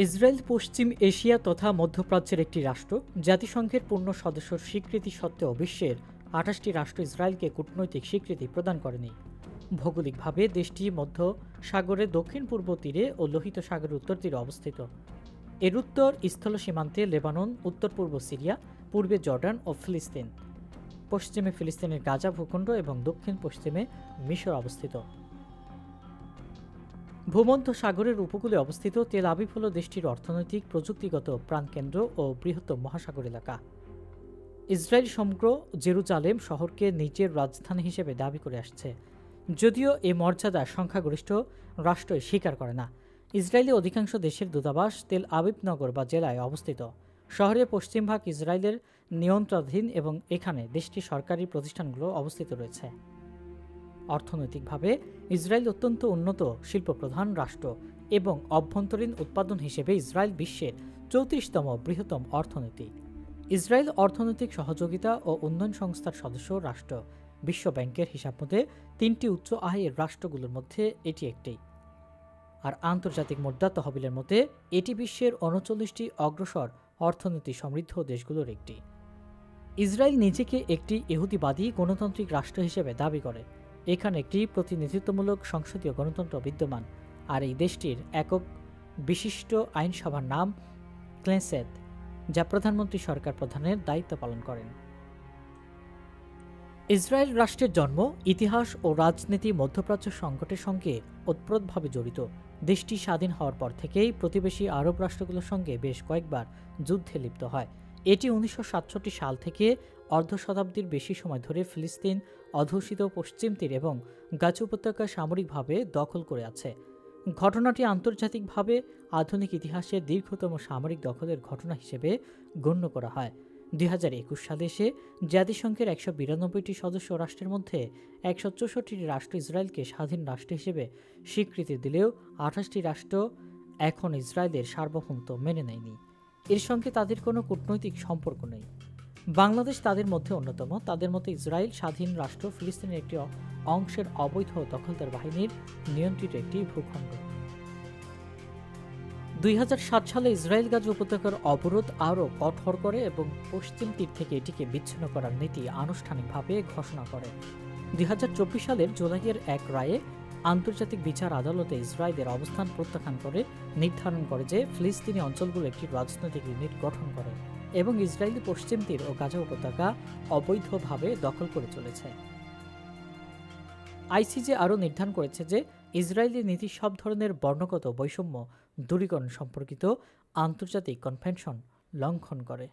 Israel পশ্চিম Asia তথা মধ্যপ্রাচ্যের একটি রাষ্ট্র। জাতিসংঘের পূর্ণ সদস্যর স্বীকৃতি সত্ত্বেও বিশ্বের ২৮টি রাষ্ট্র ইসরায়েলকে কূটনৈতিক স্বীকৃতি প্রদান করেনি। ভৌগোলিকভাবে দেশটি মধ্য সাগরের দক্ষিণ পূর্ব তীরে ও লোহিত সাগরের উত্তর তীরে অবস্থিত। এর উত্তর স্থল সীমান্তে লেবানন, উত্তর পূর্ব সিরিয়া, পূর্বে জর্ডান ও ফিলিস্তিন, পশ্চিমে ফিলিস্তিনের গাজা ভূখণ্ড এবং দক্ষিণ পশ্চিমে মিশর অবস্থিত। ভূমধ্য সাগরের উপকূলে অবস্থিত তেল আবিব হল দেশটির অর্থনৈতিক, প্রযুক্তিগত প্রাণকেন্দ্র ও বৃহত্তম মহাসাগর এলাকা। ইসরায়েল সমগ্র জেরুজালেম শহরকে নিজের রাজধানী হিসেবে দাবি করে আসছে, যদিও এ মর্যাদা সংখ্যাগরিষ্ঠ রাষ্ট্রই স্বীকার করে না। ইসরায়েলি অধিকাংশ দেশের দূতাবাস তেল আবিব নগর বা জেলায় অবস্থিত। শহরের পশ্চিমভাগ ইসরায়েলের নিয়ন্ত্রণাধীন এবং এখানে দেশটির সরকারি প্রতিষ্ঠানগুলো অবস্থিত রয়েছে। অর্থনৈতিকভাবে ইসরায়েল অত্যন্ত উন্নত শিল্পপ্রধান রাষ্ট্র এবং অভ্যন্তরীণ উৎপাদন হিসেবে ইসরায়েল বিশ্বের 34তম বৃহত্তম অর্থনীতি। ইসরায়েল অর্থনৈতিক সহযোগিতা ও উন্নয়ন সংস্থার সদস্য রাষ্ট্র। বিশ্ব ব্যাংকের হিসাব মতে 3টি উচ্চ আয়ের রাষ্ট্রগুলোর মধ্যে এটি একটি। আর আন্তর্জাতিক মুদ্রা তহবিলের মতে এটি বিশ্বের 39টি অগ্রসর অর্থনীতি সমৃদ্ধ দেশগুলোর একটি। ইসরায়েল নিজেকে একটি ইহুদিবাদী গণতান্ত্রিক রাষ্ট্র হিসেবে দাবি করে। এখানে একটি প্রতিনিধিত্বমূলক সংসদীয় গণতন্ত্র বিদ্যমান, আর এই দেশটির একক বিশিষ্ট আইনসভার নাম ক্নেসেত, যা প্রধানমন্ত্রী সরকার প্রধানের দায়িত্ব পালন করেন। ইসরায়েল রাষ্ট্রের জন্ম, ইতিহাস ও রাজনীতি মধ্যপ্রাচ্য সংকটের সঙ্গে ওতপ্রোতভাবে জড়িত। দেশটি স্বাধীন হওয়ার পর থেকেই প্রতিবেশী আরব রাষ্ট্রগুলোর সঙ্গে বেশ কয়েকবার যুদ্ধে লিপ্ত হয়। এটি 1967 সাল থেকে অর্ধ শতাব্দীর বেশি সময় ধরে ফিলিস্তিন অধ্যুষিত পশ্চিম তীর এবং গাজা উপত্যকা সামরিকভাবে দখল করে আছে। ঘটনাটি আন্তর্জাতিকভাবে আধুনিক ইতিহাসের দীর্ঘতম সামরিক দখলের ঘটনা হিসেবে গণ্য করা হয়। 2021 সালে এসে জাতিসংঘের 192টি সদস্য রাষ্ট্রের মধ্যে 164টি রাষ্ট্র ইসরায়েলকে স্বাধীন রাষ্ট্র হিসেবে স্বীকৃতি দিলেও 28টি রাষ্ট্র এখন ইসরায়েলের সার্বভৌমত্ব মেনে নেয়নি। এর সঙ্গে তাদের কোনো কূটনৈতিক সম্পর্ক নেই। বাংলাদেশ তাদের মধ্যে অন্যতম। তাদের মতে ইসরায়েল স্বাধীন রাষ্ট্র ফিলিস্তিনের একটি অংশের অবৈধ দখলদার বাহিনীর নিয়ন্ত্রিত একটি ভূখণ্ড। 2007 সালে ইসরায়েল গাজা উপত্যকার অবরোধ আরও কঠোর করে এবং পশ্চিম তীর থেকে এটিকে বিচ্ছিন্ন করার নীতি আনুষ্ঠানিকভাবে ঘোষণা করে। 2024 সালের জুলাইয়ের এক রায়ে আন্তর্জাতিক বিচার আদালতে ইসরায়েলের অবস্থান প্রত্যাখ্যান করে নির্ধারণ করে যে ফিলিস্তিনি অঞ্চলগুলো একটি রাজনৈতিক ইউনিট গঠন করে এবং ইসরায়েলি পশ্চিম তীর ও গাজা উপত্যকা অবৈধভাবে দখল করে চলেছে। আইসিজে আরও নির্ধারণ করেছে যে ইসরায়েলি নীতি সব ধরনের বর্ণগত বৈষম্য দূরীকরণ সম্পর্কিত আন্তর্জাতিক কনভেনশন লঙ্ঘন করে।